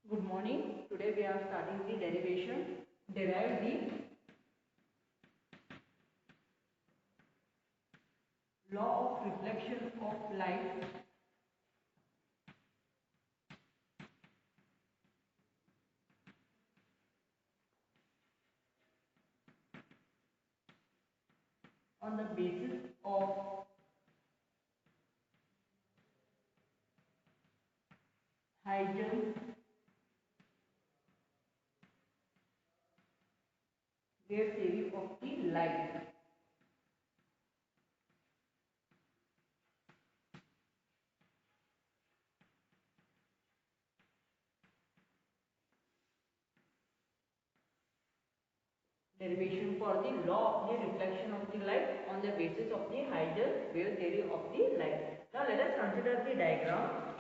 Good morning. Today we are starting the derivation. Derive the law of reflection of light on the basis of Huygens wave theory of the light. Derivation for the law of the reflection of the light on the basis of the Huygens wave theory of the light. Now let us consider the diagram.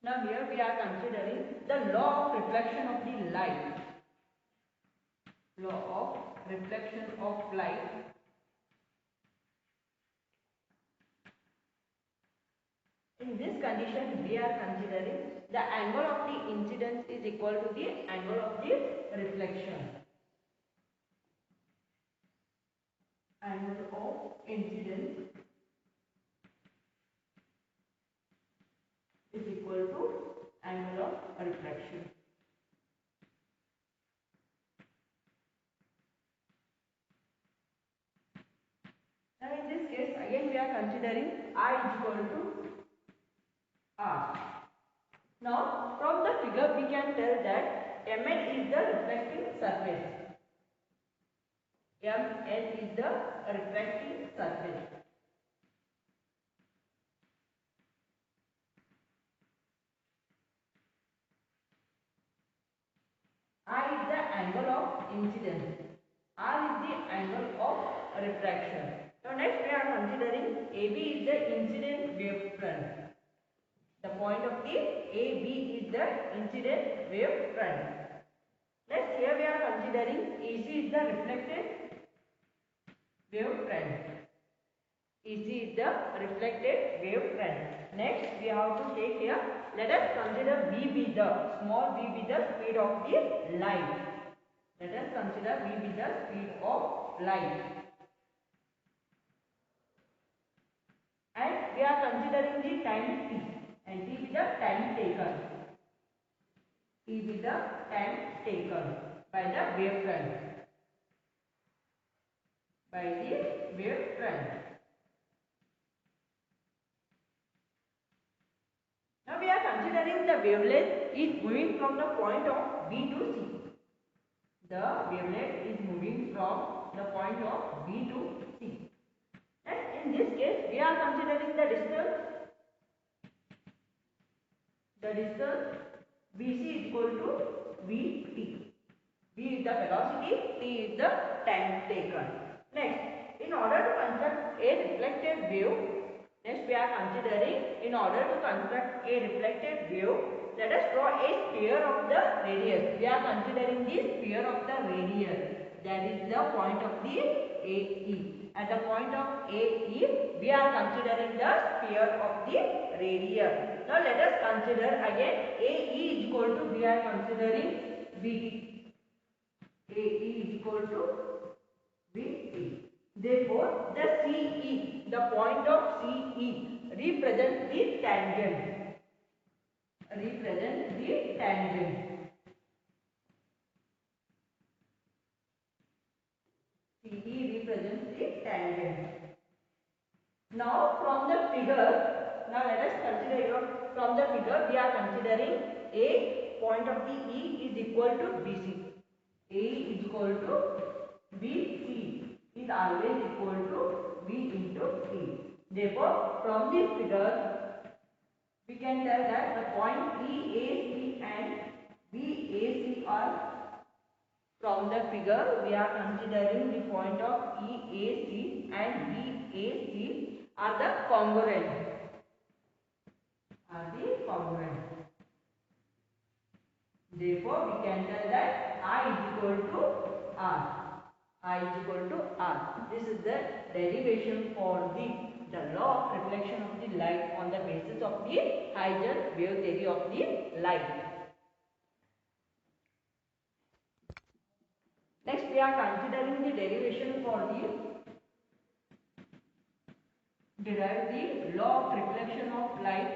Now here we are considering the law of reflection of the light. Law of reflection of light. In this condition, we are considering the angle of the incidence is equal to the angle of the reflection. Angle of incidence is equal to angle of reflection. Now in this case, again we are considering I is equal to R. Now from the figure we can tell that Mn is the reflecting surface. Mn is the reflecting surface. I is the angle of incidence. R is the angle of refraction. Now next we are considering AB is the incident wave front. The point of the AB is the incident wave front. Next here we are considering AC is the reflected wave front. AC is the reflected wave front. Next we have to take here, let us consider V be the small v be the speed of the light. Let us consider V be the speed of light. And we are considering the time t. And t be the time taken. T be the time taken by the wavefront. By the wavefront. Now we are considering the wavelength is moving from the point of B to C. The wavelength is moving from the point of B to C. And in this case, we are considering the distance. The distance Vc is equal to Vt. V is the velocity, T is the time taken. Next, in order to construct a reflected wave, next we are considering, in order to construct a reflected wave, let us draw a sphere of the radius. We are considering the sphere of the radius. That is the point of the AE. At the point of AE, we are considering the sphere of the radius. Now let us consider again AE is equal to, we are considering VT. AE is equal to VT. Therefore, the CE, the point of CE represents the tangent. Represents the tangent. E represents the tangent. Now from the figure, now let us consider from the figure we are considering a point of the E is equal to BC. A is equal to BC is always equal to B into E. Therefore, from this figure we can tell that the point EAC and BAC are, from the figure we are considering the point of EAC and BAC are the congruent. Therefore, we can tell that I is equal to R. I is equal to R. This is the derivation for the law of reflection of the light on the basis of the Huygens wave theory of the light. Next, we are considering the derivation for derive the law of reflection of light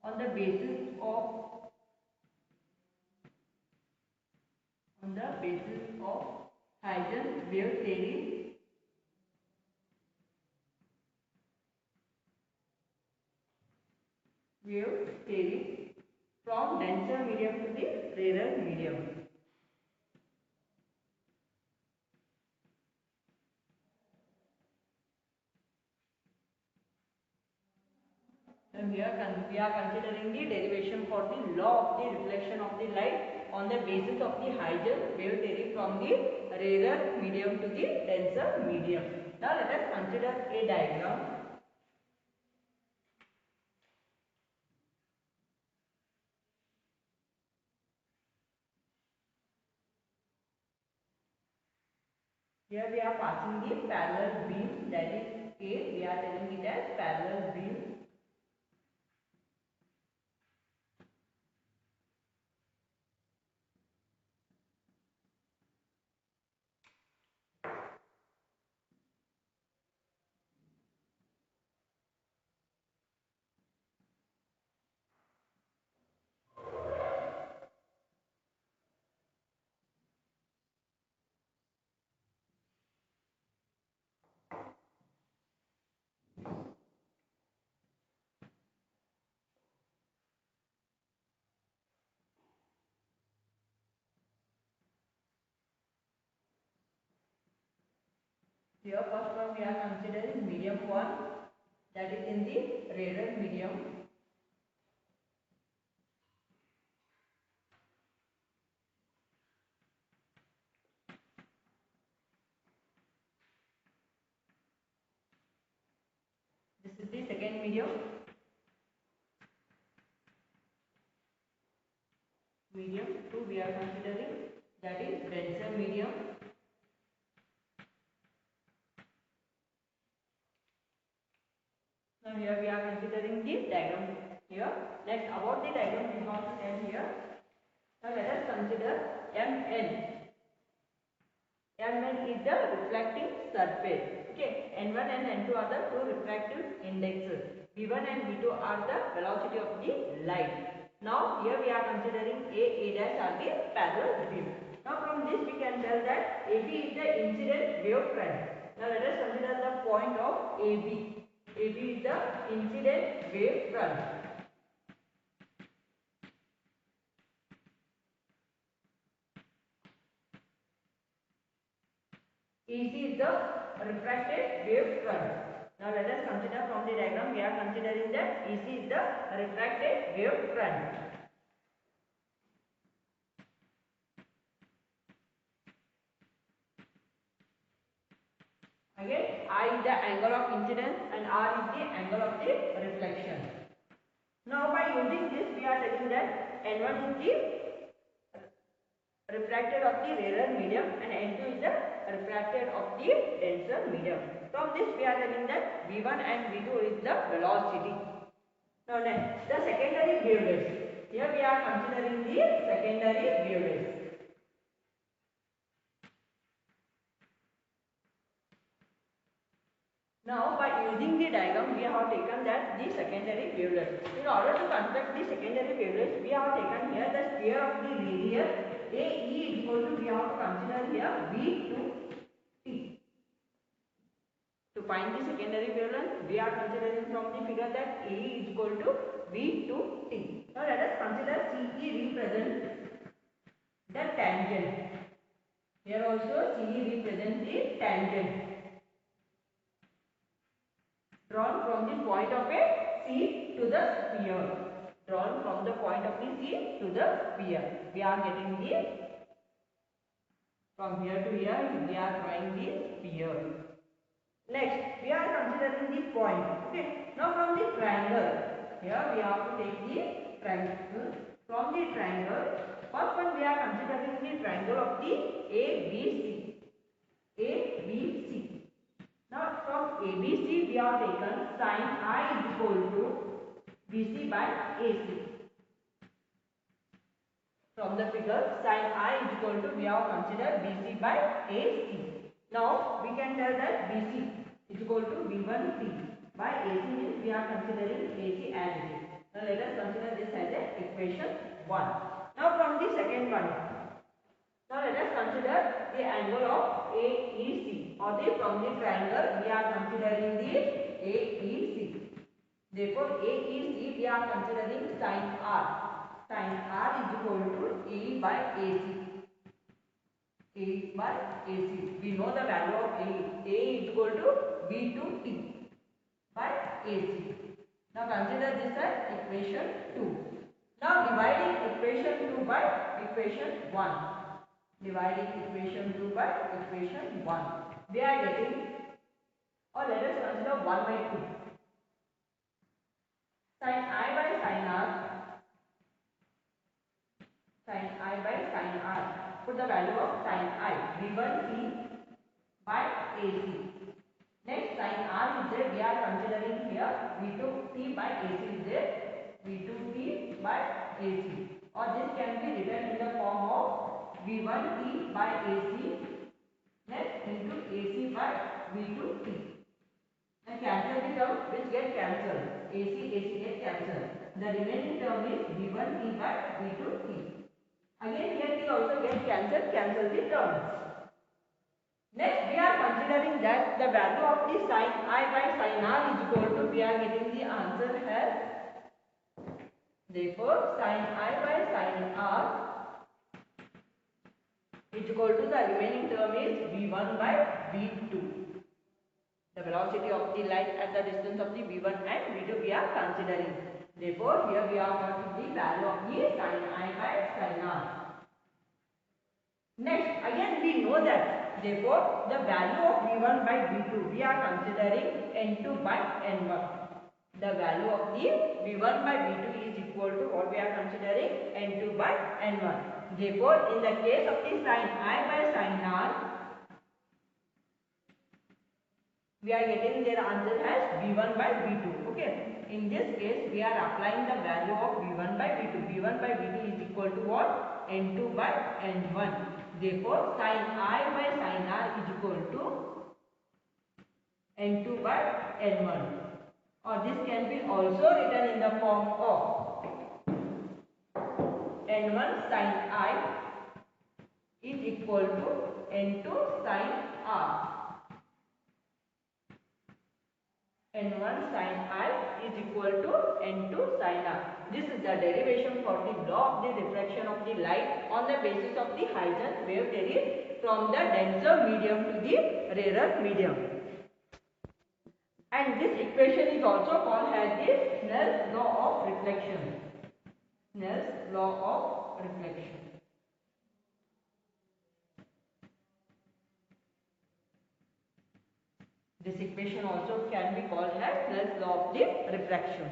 on the basis of Huygens wave theory from denser medium to the rarer medium. And here we are considering the derivation for the law of the reflection of the light on the basis of the Huygens wave theory from the rarer medium to the denser medium. Now let us consider a diagram. Here we are passing the parallel beam, that is A, we are telling it as parallel beam. Here first one we are considering medium 1, that is in the rarer medium. This is the second medium. Medium 2 we are considering, that is denser medium. Now here we are considering the diagram here. Next, about the diagram we want to tell here. Now let us consider Mn. Mn is the reflecting surface. Okay, N1 and N2 are the two refractive indexes. V1 and V2 are the velocity of the light. Now here we are considering A dash are the parallel beam. Now from this we can tell that AB is the incident wave front. Now let us consider the point of AB. AB is the incident wave front. EC is the refracted wave front. Now let us consider from the diagram we are considering that EC is the refracted wave front. Again, I is the angle of incidence and R is the angle of the reflection. Now by using this we are telling that N1 is the refracted of the rarer medium and N2 is the refracted of the denser medium. From this we are telling that V1 and V2 is the velocity. Now next, the secondary wavelets. Here we are considering the secondary wavelets. Now, by using the diagram, we have taken that the secondary wavelets. In order to construct the secondary wavelets, we have taken here the sphere of the radius AE is equal to, we have to consider here V to T. To find the secondary wavelength, we are considering from the figure that AE is equal to V to T. Now, let us consider CE represents the tangent. Here also CE represents the tangent drawn from the point of a C to the sphere. Drawn from the point of the C to the sphere. We are getting the, from here to here, we are drawing the sphere. Next, we are considering the point. Okay. Now from the triangle, here we have to take the triangle. From the triangle, first one we are considering the triangle of the ABC. ABC. Now from ABC we have taken sin I is equal to BC by AC. From the figure, sin I is equal to, we have considered BC by AC. Now we can tell that BC is equal to V1T by AC means we are considering AC as it is. Now let us consider this as a equation 1. Now from the second one, now let us consider the angle of AEC, or from the triangle we are considering the AEC. Therefore AEC we are considering sin R. Sin R is equal to A by AC. A by AC. We know the value of A. A is equal to V to T by AC. Now consider this as equation 2. Now dividing equation 2 by equation 1. Dividing equation 2 by equation 1. We are getting, or let us consider 1 by 2. Sin I by sin R. Sin I by sin R. Put the value of sin I. V1T by AC. Next, sin R is there. We are considering here V2T by AC is there. V2T by AC. Or this can be written in the form of V1T by AC. Next, into AC by V2T. And cancel the term which get cancelled. AC get cancelled. The remaining term is V1T by V2T. Again here T also get cancelled. Cancel the terms. Next, we are considering that the value of the sin I by sin R is equal to, we are getting the answer as, therefore sin I by sin R is equal to, the remaining term is V1 by V2. The velocity of the light at the distance of the V1 and V2 we are considering. Therefore, here we are got the value of the sin I by sin R. Next, again we know that, therefore, the value of V1 by V2 we are considering N2 by N1. The value of the V1 by V2 is equal to what we are considering N2 by N1. Therefore, in the case of the sin I by sin R, we are getting their answer as V1 by V2. Okay. In this case, we are applying the value of V1 by V2. V1 by V2 is equal to what? N2 by N1. Therefore, sin I by sin R is equal to N2 by N1. Or this can be also written in the form of N1 sin I is equal to N2 sin R. N1 sin I is equal to N2 sin R. This is the derivation for the law of the refraction of the light on the basis of the Huygens wave theory from the denser medium to the rarer medium. And this equation is also called as the Snell's law of reflection. Snell's law of reflection. This equation also can be called as Snell's law of the refraction.